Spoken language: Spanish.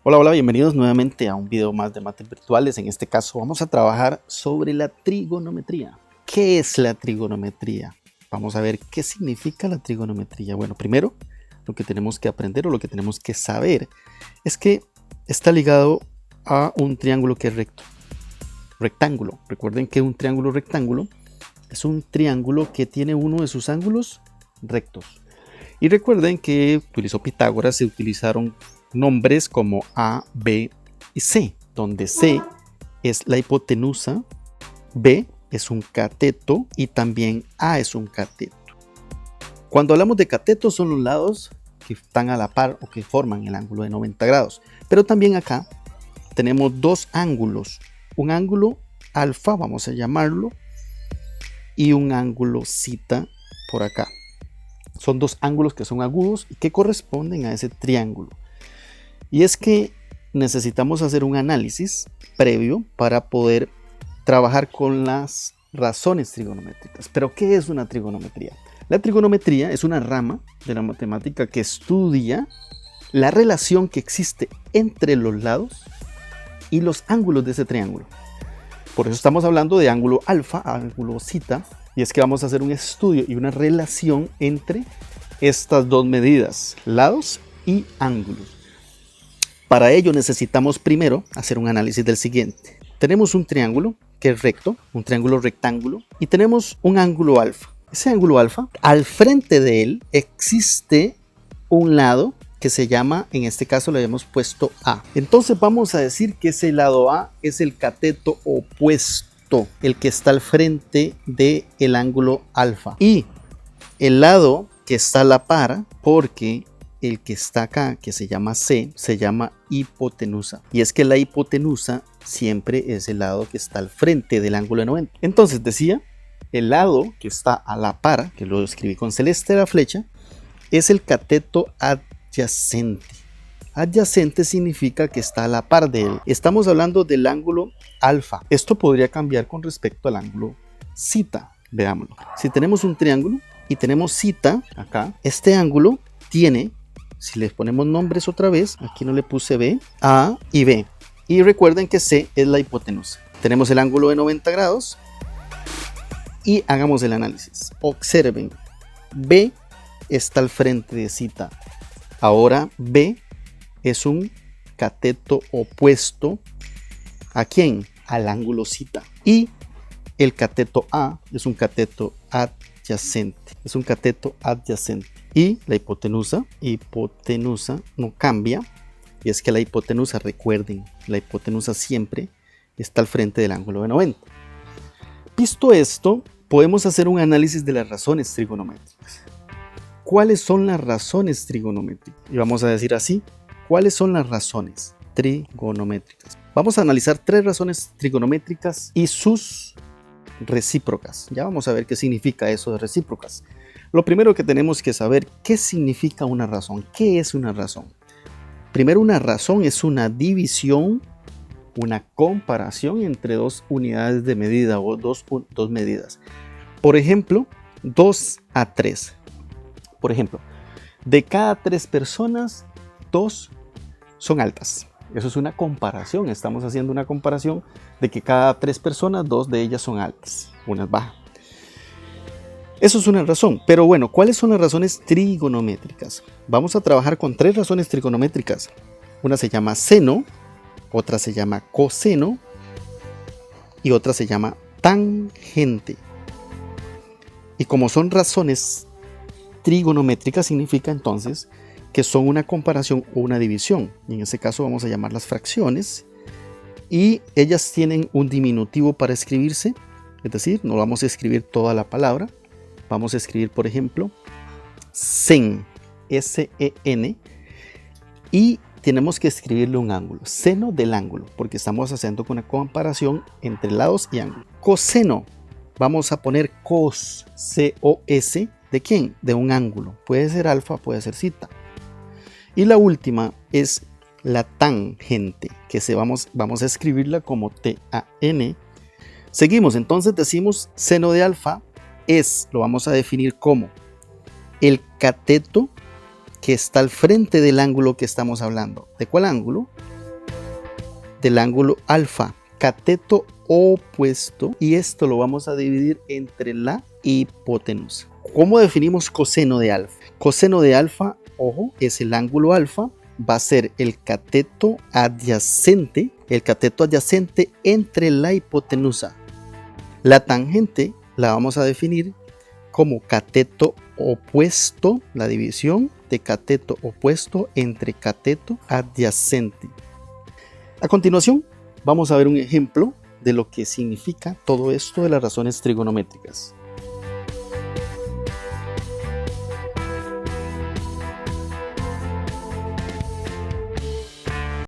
Hola, hola, bienvenidos nuevamente a un video más de mates virtuales. En este caso vamos a trabajar sobre la trigonometría. ¿Qué es la trigonometría? Vamos a ver qué significa la trigonometría. Bueno, primero lo que tenemos que aprender o lo que tenemos que saber es que está ligado a un triángulo que es rectángulo. Recuerden que un triángulo rectángulo es un triángulo que tiene uno de sus ángulos rectos. Y recuerden que utilizó Pitágoras, se utilizaron nombres como A, B y C, donde C es la hipotenusa, B es un cateto y también A es un cateto. Cuando hablamos de cateto son los lados que están a la par o que forman el ángulo de 90 grados. Pero también acá tenemos dos ángulos, un ángulo alfa, vamos a llamarlo, y un ángulo zeta por acá. Son dos ángulos que son agudos y que corresponden a ese triángulo. Y es que necesitamos hacer un análisis previo para poder trabajar con las razones trigonométricas. ¿Pero qué es una trigonometría? La trigonometría es una rama de la matemática que estudia la relación que existe entre los lados y los ángulos de ese triángulo. Por eso estamos hablando de ángulo alfa, ángulo zeta, y es que vamos a hacer un estudio y una relación entre estas dos medidas, lados y ángulos. Para ello necesitamos primero hacer un análisis del siguiente. Tenemos un triángulo que es recto, un triángulo rectángulo, y tenemos un ángulo alfa. Ese ángulo alfa, al frente de él existe un lado que se llama, en este caso le habíamos puesto A. Entonces vamos a decir que ese lado A es el cateto opuesto, el que está al frente del ángulo alfa. Y el lado que está a la par, porque el que está acá, que se llama C, se llama hipotenusa. Y es que la hipotenusa siempre es el lado que está al frente del ángulo de 90. Entonces decía, el lado que está a la par, que lo escribí con celeste la flecha, es el cateto adyacente. Adyacente significa que está a la par de él. Estamos hablando del ángulo alfa. Esto podría cambiar con respecto al ángulo zeta. Veámoslo. Si tenemos un triángulo y tenemos zeta acá, este ángulo tiene, si les ponemos nombres otra vez, aquí no le puse B, A y B. Y recuerden que C es la hipotenusa. Tenemos el ángulo de 90 grados y hagamos el análisis. Observen, B está al frente de zeta. Ahora B es un cateto opuesto ¿a quién? Al ángulo zeta. Y el cateto A es un cateto adyacente. Es un cateto adyacente. Y la hipotenusa no cambia. Y es que la hipotenusa, recuerden, la hipotenusa siempre está al frente del ángulo de 90. Visto esto, podemos hacer un análisis de las razones trigonométricas. ¿Cuáles son las razones trigonométricas? Y vamos a decir así, ¿cuáles son las razones trigonométricas? Vamos a analizar tres razones trigonométricas y sus recíprocas. Ya vamos a ver qué significa eso de recíprocas. Lo primero que tenemos que saber, ¿qué significa una razón? ¿Qué es una razón? Primero, una razón es una división, una comparación entre dos unidades de medida o dos medidas. Por ejemplo, 2 a 3. Por ejemplo, de cada 3 personas, 2 son altas. Eso es una comparación. Estamos haciendo una comparación de que cada 3 personas, 2 de ellas son altas, una es baja. Eso es una razón. Pero bueno, ¿cuáles son las razones trigonométricas? Vamos a trabajar con 3 razones trigonométricas. Una se llama seno, otra se llama coseno y otra se llama tangente. Y como son razones trigonométricas, significa entonces que son una comparación o una división. Y en ese caso vamos a llamarlas fracciones. Y ellas tienen un diminutivo para escribirse. Es decir, no vamos a escribir toda la palabra. Vamos a escribir, por ejemplo, sen, S-E-N. Y tenemos que escribirle un ángulo, seno del ángulo, porque estamos haciendo una comparación entre lados y ángulos. Coseno, vamos a poner cos, C-O-S, ¿de quién? De un ángulo. Puede ser alfa, puede ser zeta. Y la última es la tangente, que vamos a escribirla como T-A-N. Seguimos, entonces decimos seno de alfa lo vamos a definir como el cateto que está al frente del ángulo que estamos hablando. ¿De cuál ángulo? del ángulo alfa, cateto opuesto, y esto lo vamos a dividir entre la hipotenusa. ¿Cómo definimos coseno de alfa? Coseno de alfa, ojo, es el ángulo alfa, va a ser el cateto adyacente entre la hipotenusa. La tangente la vamos a definir como cateto opuesto, la división de cateto opuesto entre cateto adyacente. A continuación, vamos a ver un ejemplo de lo que significa todo esto de las razones trigonométricas.